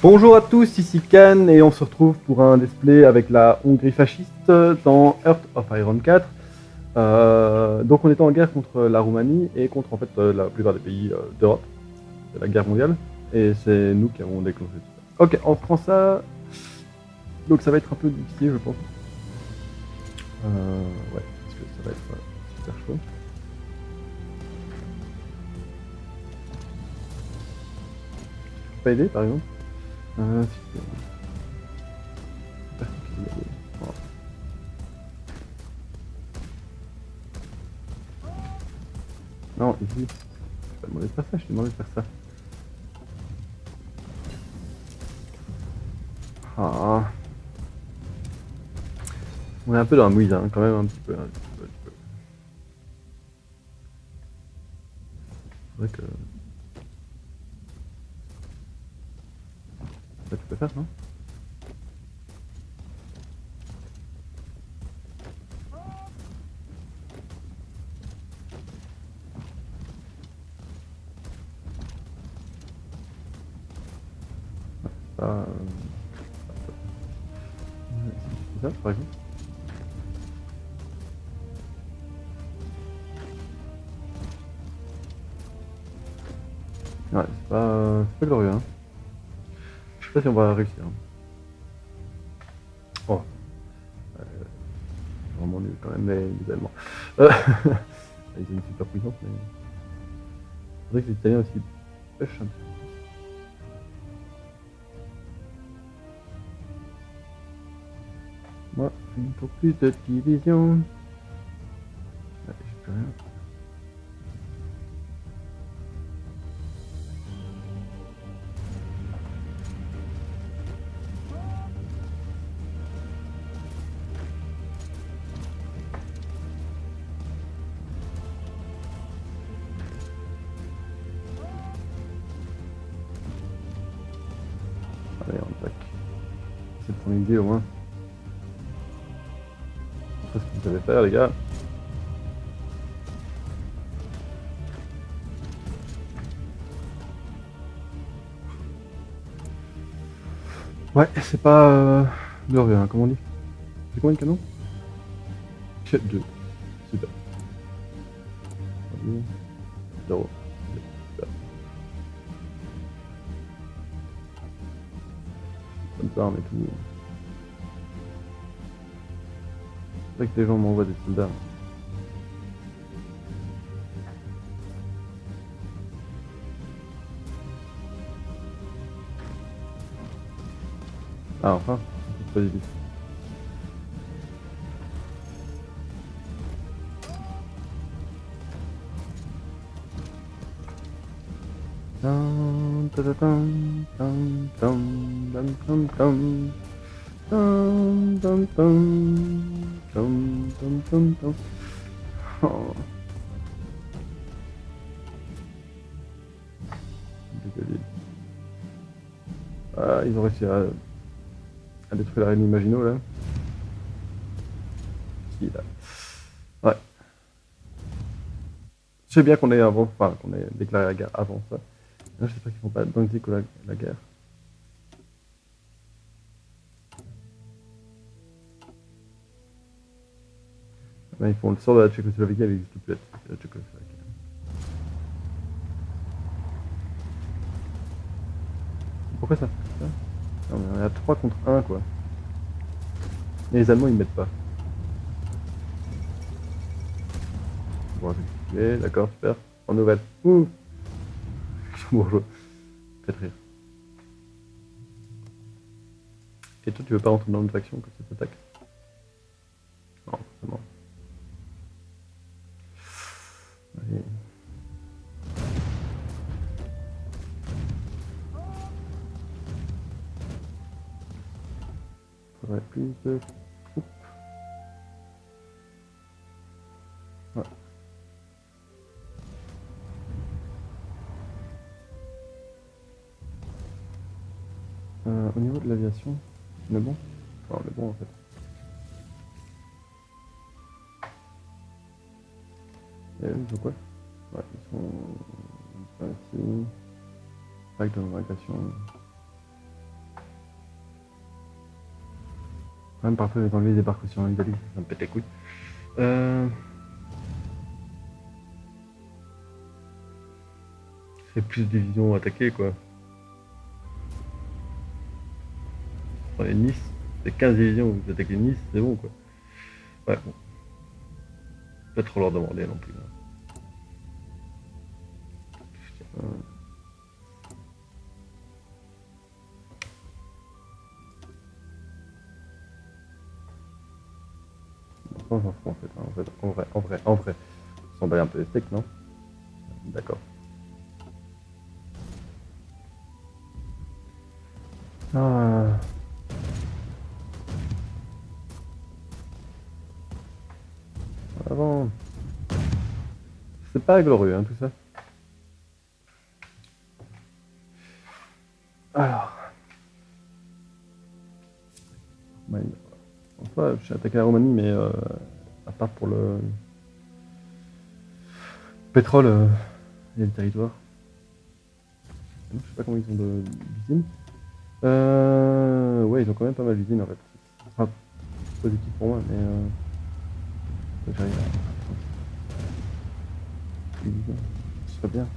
Bonjour à tous, ici Can et on se retrouve pour un display avec la Hongrie fasciste dans Heart of Iron 4. Donc on était en guerre contre la Roumanie et contre en fait la plupart des pays d'Europe. C'est la guerre mondiale et c'est nous qui avons déclenché tout ça. Ok, on prend ça. Donc ça va être un peu difficile je pense. Ouais, parce que ça va être super chaud. Tu peux pas aider par exemple si, personne qui veut aider. Voilà. Non, ici, je t'ai pas demandé de faire ça, je t'ai demandé de faire ça. Ah. On est un peu dans la mouise, hein, quand même, un petit peu. C'est vrai que. Ça, tu peux faire, non? Ça. C'est ça, par exemple. Ouais, c'est pas glorieux, hein. Je sais pas si on va réussir. Oh, vraiment nul quand même, les Allemands. Ils ont une super puissance, mais. C'est vrai que les Italiens aussi pêchent un petit peu. Moi, une pour plus de division. Ouais, j'ai plus rien. Allez, on attaque. C'est de prendre une idée au moins. C'est ce que vous savez faire, les gars. Ouais, c'est pas glorieux, hein, comme on dit. C'est combien de canons? 2. Super. 0. Comme ça, on met tout. C'est vrai que les gens m'envoient des soldats. Ah, enfin, c'est pas difficile. Dun, dun, dun, dun, dun, dun, dun, dun. Dun, dun, dun, dun, dun, dun, dun. Oh, dégueulasse. Ah, ils ont réussi à détruire la reine Imagino là. Qui là? Ouais. Je sais bien qu'on ait avant, enfin qu'on ait déclaré la guerre avant ça. Là, je sais pas qu'ils font pas d'anxiété que la guerre. Là, ils font le sort de la Tchécoslovaquie, elle existe plus la Tchécoslovaquie. Pourquoi ça fait ça? Non, mais on est à 3 contre 1 quoi. Et les Allemands ils mettent pas. Bon, je d'accord, super. En nouvelle. Ouh. Bonjour. Faites rire. Et toi, tu veux pas rentrer dans une faction que ça t'attaque? Non, forcément. Allez. Faudrait plus de troupes. Ouais. Au niveau de l'aviation, on est bon? Enfin, on est bon en fait. Et eux, ils ont quoi? Ouais, ils sont ici. Vague de migration. Même parfois d'enlever des débarque aussi en Italie, ça me pète les couilles. C'est plus de divisions attaquées quoi. Prenez Nice, c'est 15 divisions, vous attaquez Nice, c'est bon quoi. Ouais, bon. Pas trop leur demander non plus. On s'en fout en fait, en vrai. On s'en bat un peu les steaks, non? D'accord. Ah. Avant. C'est pas glorieux, hein, tout ça. Alors. Ouais, en soi, je suis attaqué la Roumanie, mais à part pour le pétrole et le territoire. Je sais pas combien ils ont d'usines. Ouais, ils ont quand même pas mal d'usines en fait. Ce sera positif pour moi, mais j'arrive à. Ce serait bien.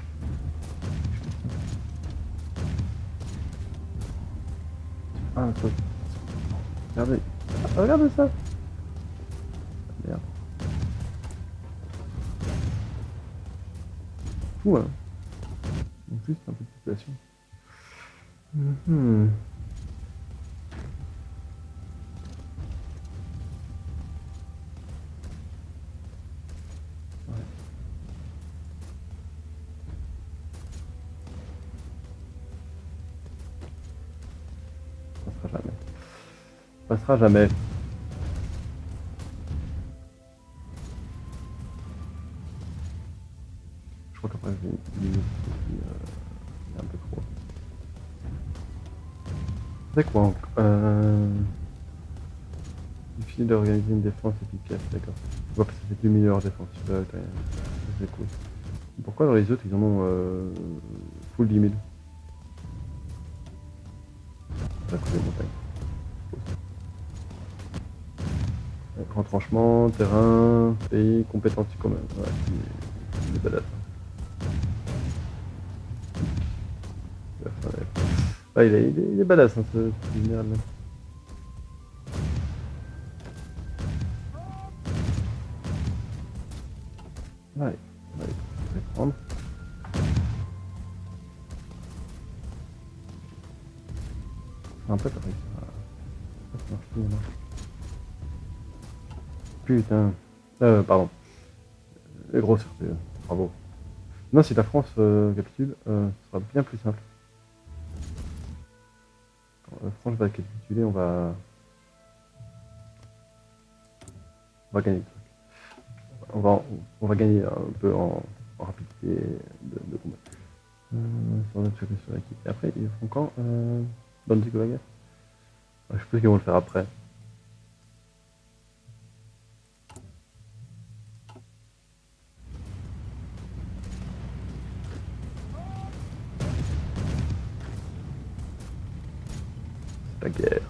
Ah, ça. Regardez. Ah, regardez ça. Merde. Fou, hein. En plus, un peu de population. Ouais. Ça passera jamais. Ça passera jamais. Je crois qu'après, je vais un peu trop. C'est quoi il finit d'organiser une défense efficace, d'accord. Je vois que ça fait du meilleur défense. C'est cool. Pourquoi dans les autres ils en ont full 10 000? Ça coûte des montagnes. Retranchement, terrain, pays, compétences communes. Ouais, il est badass. Ouais, il est badass hein, ce général là. Ouais, je vais prendre. Un peu pareil. Ça marche plus maintenant. Putain. Pardon. Les gros surprise. Bravo. Non, si la France capitule, ce sera bien plus simple. Quand la France va capituler, on va gagner le truc. On va gagner un peu en rapidité de combat. Sur notre sur l'équipe. Et après, ils font quand Danzig la guerre. Je sais plus qu'ils vont le faire après. C'est la guerre.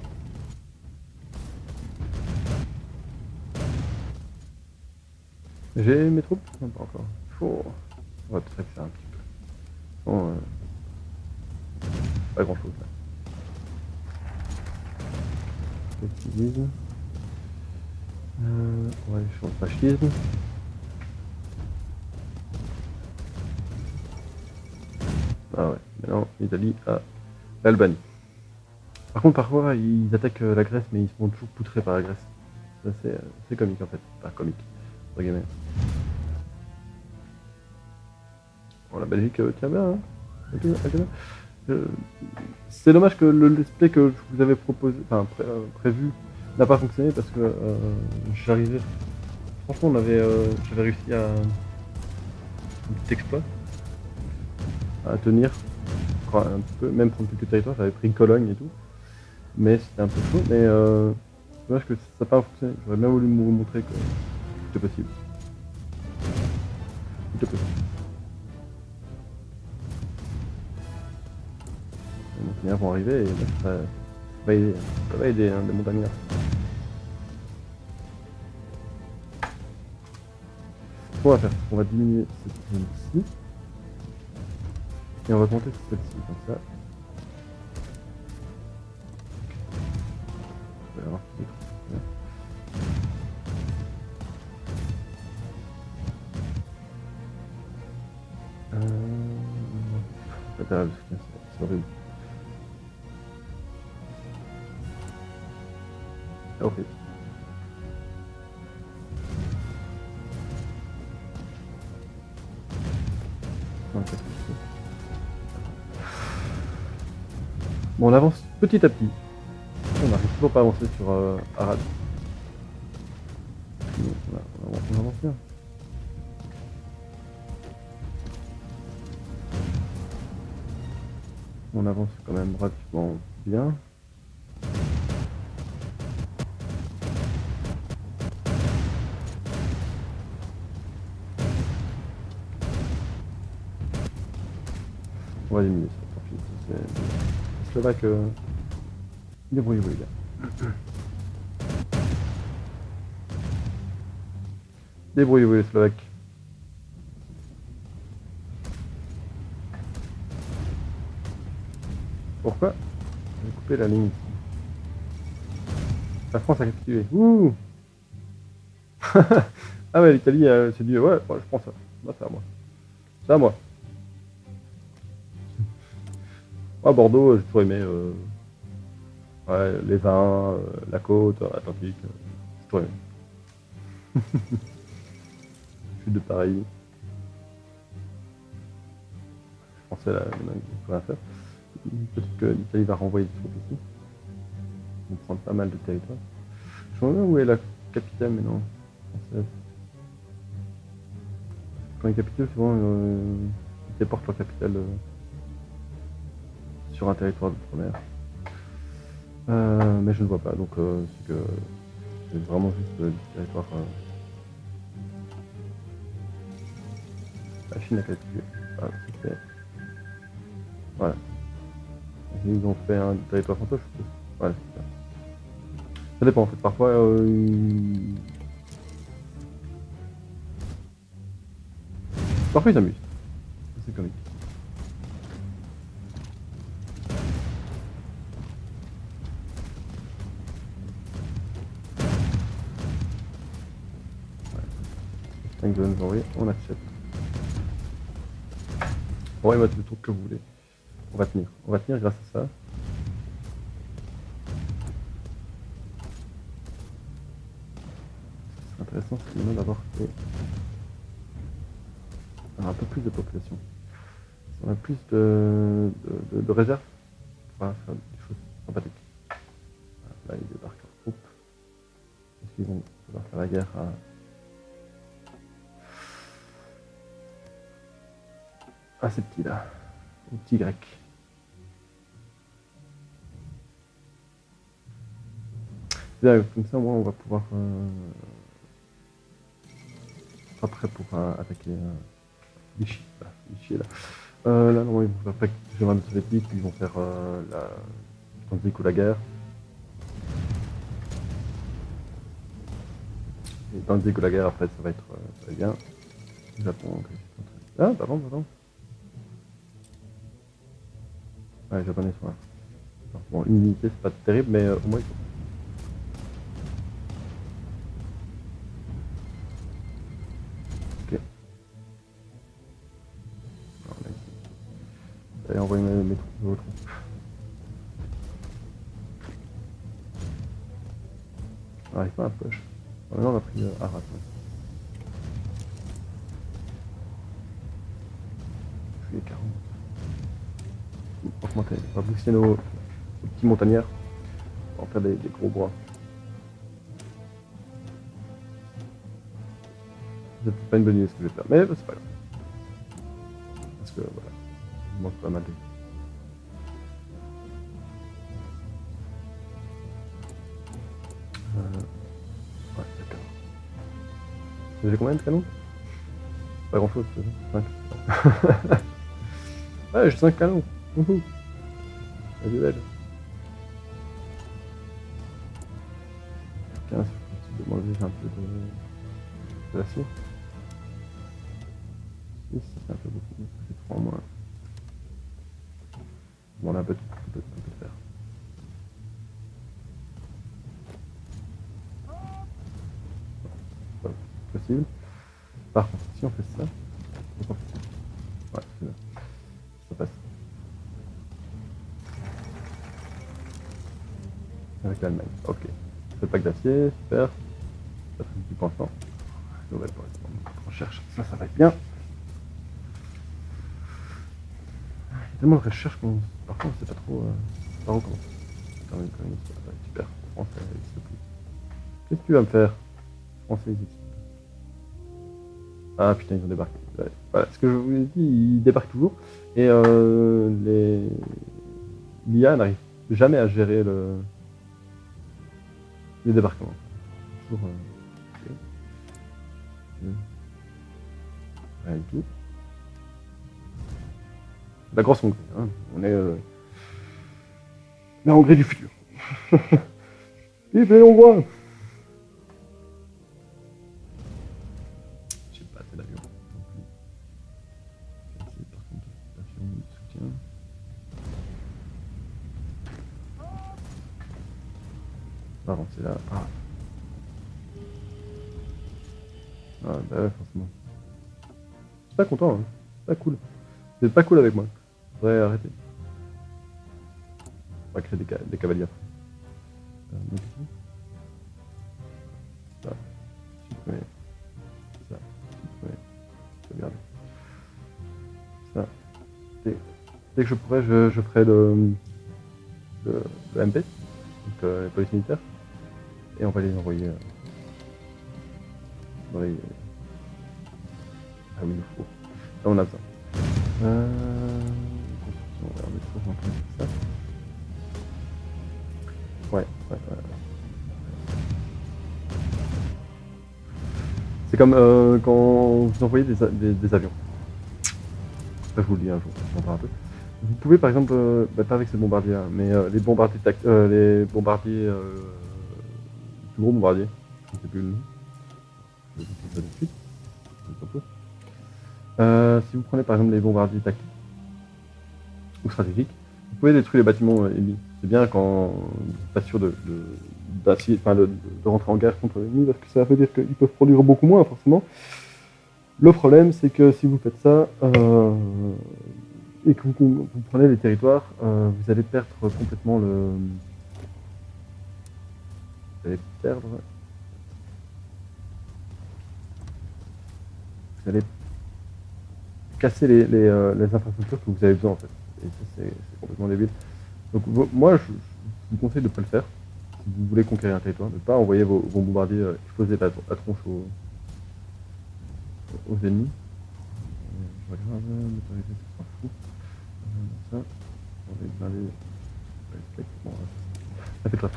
J'ai mes troupes? Non, pas encore. On va peut-être faire un petit peu. Bon, pas grand chose là. Fascisme. On va aller sur le fascisme. Ah ouais, maintenant l'Italie a l'Albanie. Par contre, parfois ils attaquent la Grèce, mais ils se font toujours poutrer par la Grèce. C'est comique en fait. Pas comique. Regardez. Bon, la Belgique tient bien, hein. C'est dommage que le display que je vous avais proposé, enfin prévu, n'a pas fonctionné parce que j'arrivais. Franchement, j'avais réussi à un petit exploit à tenir un petit peu, même prendre quelques territoires. J'avais pris Cologne et tout, mais c'était un peu chaud. Mais c'est dommage que ça n'a pas fonctionné. J'aurais bien voulu vous montrer que c'était possible. C'était possible. Les montagnards vont arriver et ça va aider, hein, des montagnards. qu'on va faire, c'est qu'on va diminuer cette zone-ci. Et on va monter sur celle-ci, comme ça. On va avoir des trucs. C'est horrible. Ah, ok. Bon, on avance petit à petit. On n'arrive toujours pas à avancer sur Arad. On avance bien. On avance quand même relativement bien. On va diminuer ça, tant pis. C'est Slovaque. Débrouillez-vous les gars. Débrouillez-vous les Slovaques. Pourquoi j'ai coupé la ligne ici? La France a capitulé. Ouh. Ah ouais, l'Italie s'est dit ouais, je prends ça. Bah, c'est à moi. C'est à moi. Moi, Bordeaux, j'ai toujours aimé ouais, les vins, la côte, Atlantique. J'ai toujours aimé. Je suis de Paris. Je pensais à la dingue, rien faire. Peut-être que l'Italie va renvoyer des troupes ici. Ils vont prendre pas mal de territoire. Je me demande où est la capitale, mais non. Française. Quand ils capitulent, souvent, ils déportent leur capitale sur un territoire d'outre-mer. Mais je ne vois pas, donc c'est que c'est vraiment juste du territoire. La Chine a capitulé. Ah, c'est voilà. Ils ont fait un territoire fantôme, je trouve. Voilà, c'est ça. Ça dépend en fait. Parfois, parfois ils s'amusent. C'est comique. Ouais. 5 zones envoyées, on accepte. Envoyez-moi tout le tour que vous voulez. On va tenir. On va tenir grâce à ça. C'est intéressant, c'est d'avoir fait un peu plus de population. Si on a plus de réserves, on va faire des choses sympathiques. Là, ils débarquent en groupe. Est-ce qu'ils vont vouloir faire la guerre à ces petits-là, aux petits grecs? Bien, comme ça, moi, on va pouvoir être prêt pour attaquer Vichy. Vichy est là. Là, non, ils vont faire Général soviétique, ils vont faire la Danzig ou la guerre. Et Danzig ou la guerre, après, ça va être bien. Japon, ah, pardon. Ouais, les Japonais sont là. Alors, bon, une unité, c'est pas terrible, mais au moins, ils sont. Ok. Alors, là, j'allais envoyer mes troupes de l'autre. On n'arrive pas à poche. Maintenant, on a pris Arras. Ouais. Je suis 40. Augmenter, on va booster nos petits montagnards. On va en faire des gros bras. C'est peut-être pas une bonne idée ce que je vais faire, mais c'est pas grave. Parce que voilà, il manque pas mal de. Ouais, d'accord. J'ai combien de canons? Pas grand chose, c'est ça. 5. Ouais, j'ai 5 canons. Wouhou. Elle est belle. 15, je vais m'enlever un peu de l'acier. 6, c'est un peu beaucoup. C'est 3 en moins. Bon, on a un peu de fer. Pas possible. Par contre, si on fait ça, c'est pas possible. Ouais, c'est bien. Ça passe. Avec l'Allemagne. Ok. C'est pas d'acier, super. Ça fait du pensant. Nouvelle correspondance. On cherche. Ça va être bien. Il y a tellement de recherches qu'on. Parfois, on sait pas trop par où commencer. Quand même, super. Français, s'il te plaît. Qu'est-ce que tu vas me faire? Français, ici. Ah putain, ils ont débarqué. Ouais. Voilà, ce que je vous ai dit, ils débarquent toujours. Et l'IA n'arrive jamais à gérer les débarquements. Toujours. Rien du tout. La grosse Hongrie. Hein. On est la Hongrie du futur. Vive les Hongrois! J'ai pas assez d'avion non plus. Par contre, l'avion de soutien. On va avancer là. Ah, bah ouais, forcément. Je suis pas content, hein. Pas cool. Vous êtes pas cool avec moi. Faudrait arrêter. On va créer des cavaliers. Ici. Ça. Supprimer. Ça. Supprimer. Sauvegarder. Ça. Dès que je pourrai, je ferai le MP, donc les polices militaires. Et on va les envoyer dans les. Ah oui, il faut. Là, on a besoin. Construction, on va mettre ça. Ouais. C'est comme quand vous envoyez des avions. Après, je vous le dis un jour, j'en parle un peu. Vous pouvez par exemple, pas avec ces bombardiers là, mais les bombardiers les bombardiers plus gros bombardiers, je ne sais plus le nom. Je vais vous dire ça tout de suite. Si vous prenez par exemple les bombardiers tactiques ou stratégiques, vous pouvez détruire les bâtiments ennemis. C'est bien quand vous n'êtes pas sûr de rentrer en guerre contre l'ennemi, parce que ça veut dire qu'ils peuvent produire beaucoup moins forcément. Le problème, c'est que si vous faites ça et que vous prenez les territoires, vous allez perdre complètement le. Vous allez perdre. Vous allez casser les infrastructures que vous avez besoin en fait. Et ça, c'est complètement débile. Donc, moi, je vous conseille de ne pas le faire. Si vous voulez conquérir un territoire, de ne pas envoyer vos bombardiers exploser la tronche aux ennemis. Je regarde, l'autorité, ça s'en fout. Ça, on va blinder. Bon, ça fait très.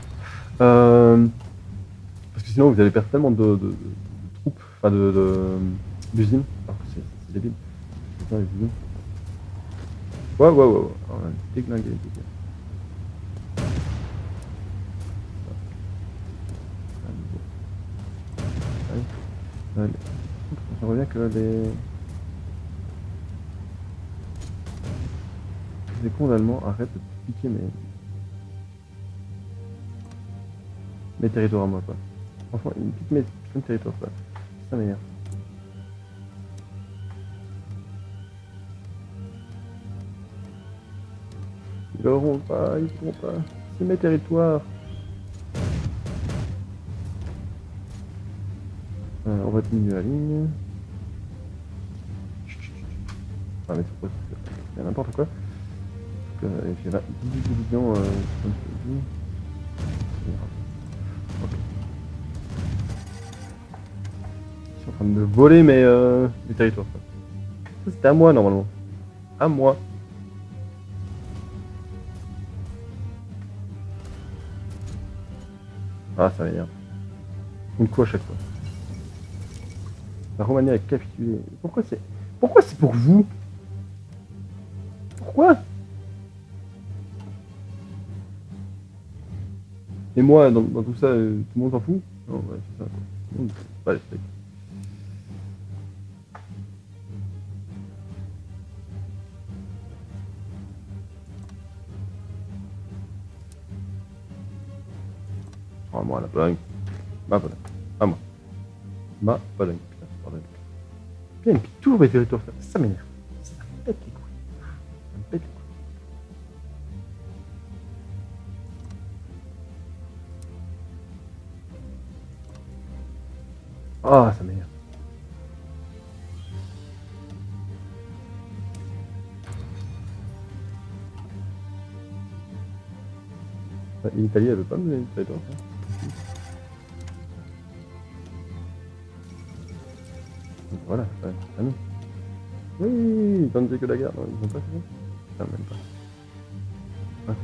Parce que sinon, vous allez perdre tellement de troupes, enfin d'usines. Alors que c'est débile. Putain, les usines. Ouais. Alors, on a déglingué les usines. J'aimerais bien que les cons allemands arrêtent de piquer mes territoires à moi, quoi. Franchement, ils me piquent mes territoires, quoi. Ça m'énerve. Ils l'auront pas, ils pourront pas. C'est mes territoires. On va diminuer la ligne. Ah mais c'est quoi? Il y a n'importe quoi. J'ai 18 divisions comme je dis. Ok. Je suis en train de me voler mes territoires. Ça c'était à moi normalement. À moi. Ah ça m'énerve. Une coup à chaque fois. La Roumanie a capitulé. Pourquoi c'est pour vous? Pourquoi? Et moi, dans tout ça, tout le monde s'en fout? Non, ouais, c'est ça. Tout le monde pas les steaks. Oh, moi, la Pologne. Ma Pologne. À moi. Ma Pologne. Putain, c'est bordel. Putain, il me pique toujours mes territoires. Ça m'énerve. Ça me pète les couilles. Ça me pète les couilles. Ah, ça m'énerve. L'Italie, elle veut pas me donner du territoire, ça. Voilà, c'est à nous. Oui, ils ont dit que la guerre. Non, ils ont pas fait ça. Ah, même pas. Ah, ça.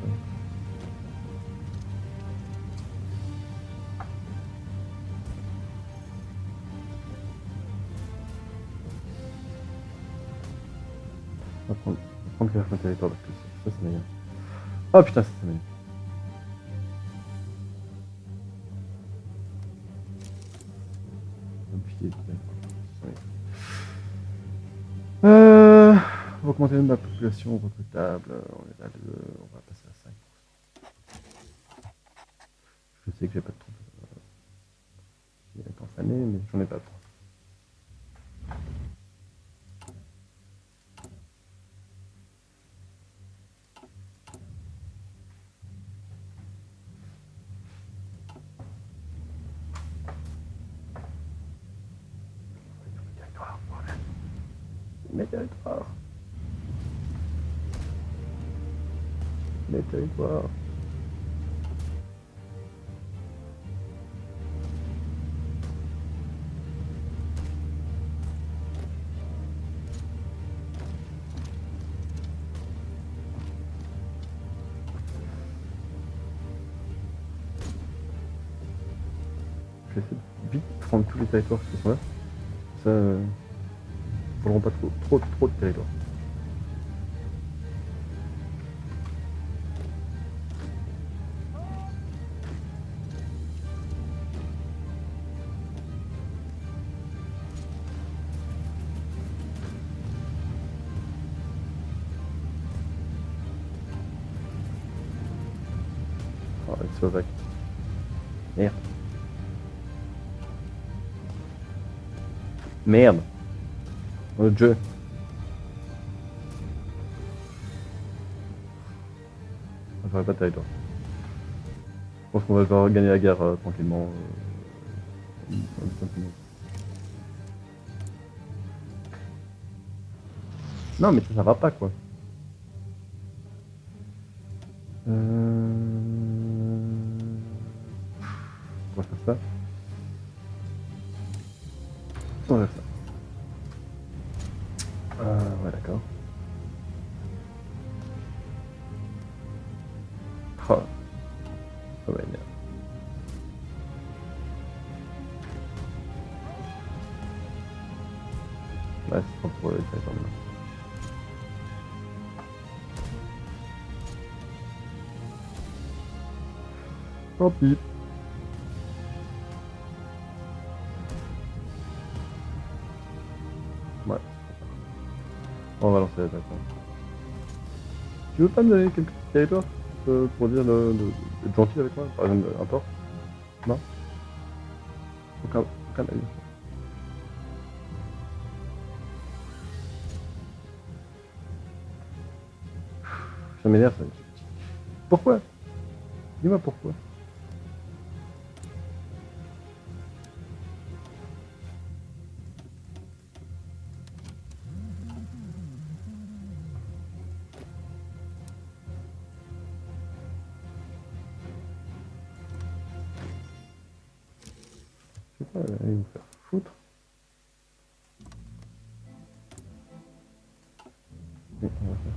On va prendre un territoire parce que ça, c'est meilleur. Oh putain, ça, c'est meilleur. On va augmenter ma population recrutable. On est à 2, on va passer à 5. Je sais que j'ai pas de troupes qui est enfanée, mais j'en ai pas trop. Mes territoires. Mes territoires. Je vais essayer de vite prendre tous les territoires qui sont là. Ça, ne prendront pas trop de territoires. Oh, les Slovaques. Merde. Merde. Notre jeu. J'aurais pas de territoire. Je pense qu'on va devoir gagner la guerre tranquillement. Non, mais ça va pas quoi. On va faire ça. On va faire ça. Ouais, d'accord. Oh. Ça va énerver. Ouais, c'est pas pour les territoires maintenant. Tant pis. Ouais. On va lancer l'attaque. Tu veux pas me donner quelques petits territoires pour dire d'être gentil avec moi? Par exemple, un port? Non? Aucun avis. Ça m'énerve ça. Pourquoi? Dis-moi pourquoi. Je sais pas, allez vous faire foutre. Oui, on va faire.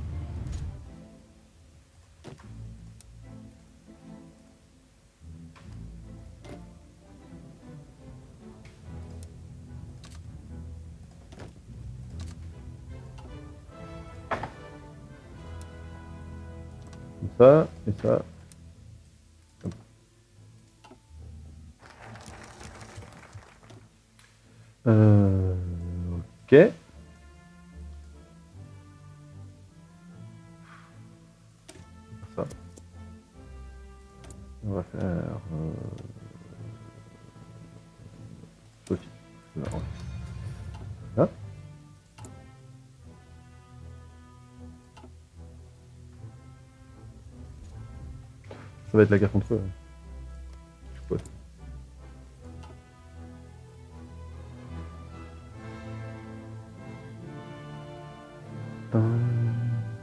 Comme ça, et ça. Comme ça. Ok. Ça. On va faire Toi aussi. Alors, là. Ça va être la guerre contre eux. Je suppose.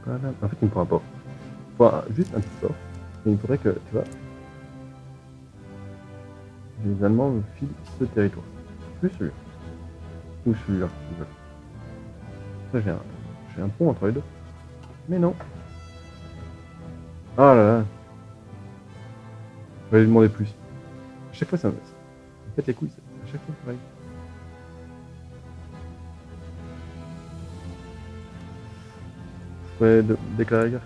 Voilà. En fait, il me faut un port. Il faut juste un petit port. Et il faudrait que, tu vois, les Allemands me filent ce territoire. Plus celui-là. Ou celui-là, s'ils veulent. Ça, j'ai un pont entre les deux. Mais non. Ah là là. Je vais lui demander plus. À chaque fois, ça me pète les couilles. À chaque fois, pareil. Je pourrais déclarer la guerre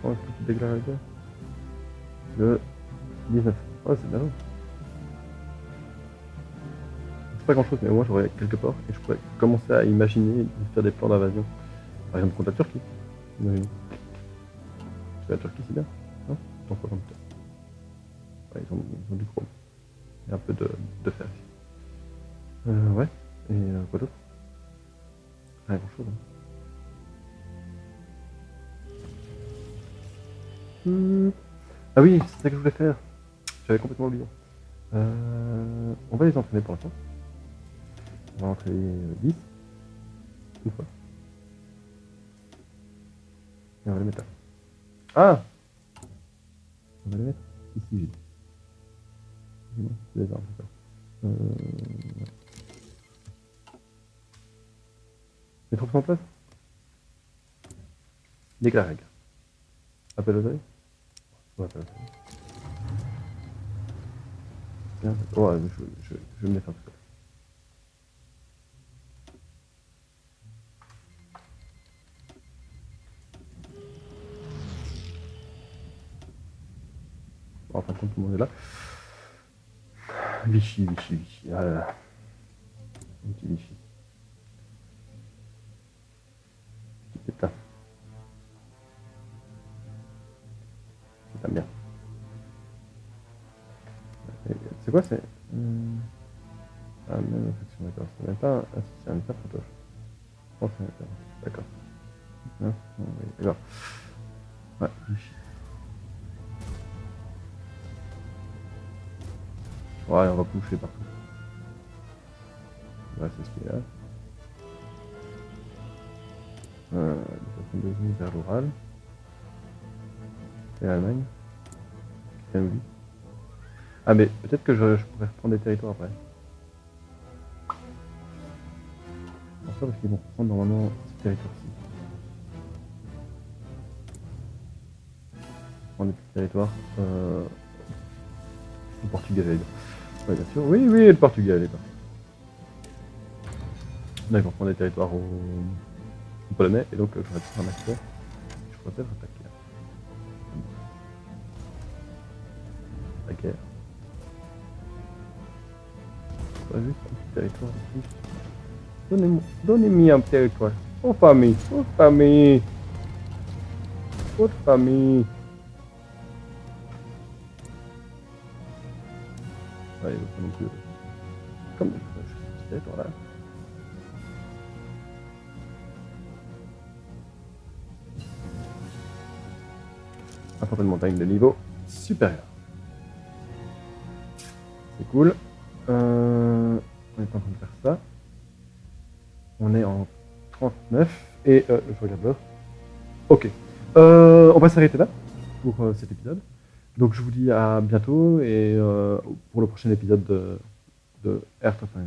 quand est-ce que tu déclares la guerre? Le 19. Oh, c'est bien. C'est pas grand chose, mais moi j'aurais quelques ports et je pourrais commencer à imaginer de faire des plans d'invasion. Par exemple contre la Turquie. Imaginez. Parce que la Turquie c'est bien. Non? T'en quoi comme ça? Ouais, ils ont du chrome. Et un peu de fer ici. Ouais. Et quoi d'autre? Rien grand chose. Ah oui, c'est ça que je voulais faire. J'avais complètement oublié. On va les entraîner pour l'instant. On va entraîner 10. Une fois. Et on va les mettre là. Ah! On va les mettre ici, j'ai dit. Non, c'est les armes, c'est ça. Ouais. Les troupes sont en place? Déclare la guerre. Appel aux oeils? Ouais, appel aux oeils. Bien, ouais, je vais me laisser un peu. En fin de compte, tout le monde est là. Vichy. Ah là là. Un petit Vichy. Petit pétain. C'est bien. C'est quoi, c'est ah, même infection, d'accord. C'est même pas c'est un état photo. Je pense que c'est un état. D'accord. Non, oui, d'accord. Ouais, Vichy. Ouais, on va pousser partout. Ouais, c'est ce qu'il y a. Les façons vers l'Oural. Et l'Allemagne. C'est un oubli. Ah, mais peut-être que je pourrais reprendre des territoires après. Pour ça, parce qu'ils vont reprendre normalement ce territoire-ci. Prendre des petits territoires. Au Portugal, j'allais dire. Oui, bien sûr. Oui, le Portugal est parti. Là, ils vont prendre des territoires aux Polonais, et donc j'aurais pu faire un accès. Je pourrais peut-être attaquer. La guerre. Pas juste un petit territoire de plus. Donnez-moi un territoire. Oh famille. Ouais, il veut pas non plus. Comme je fais ce petit territoire là. Affronter une montagne de niveau supérieur. C'est cool. On est en train de faire ça. On est en 39 et je regarde l'heure. Ok. On va s'arrêter là pour cet épisode. Donc je vous dis à bientôt et pour le prochain épisode de Earth of Fire.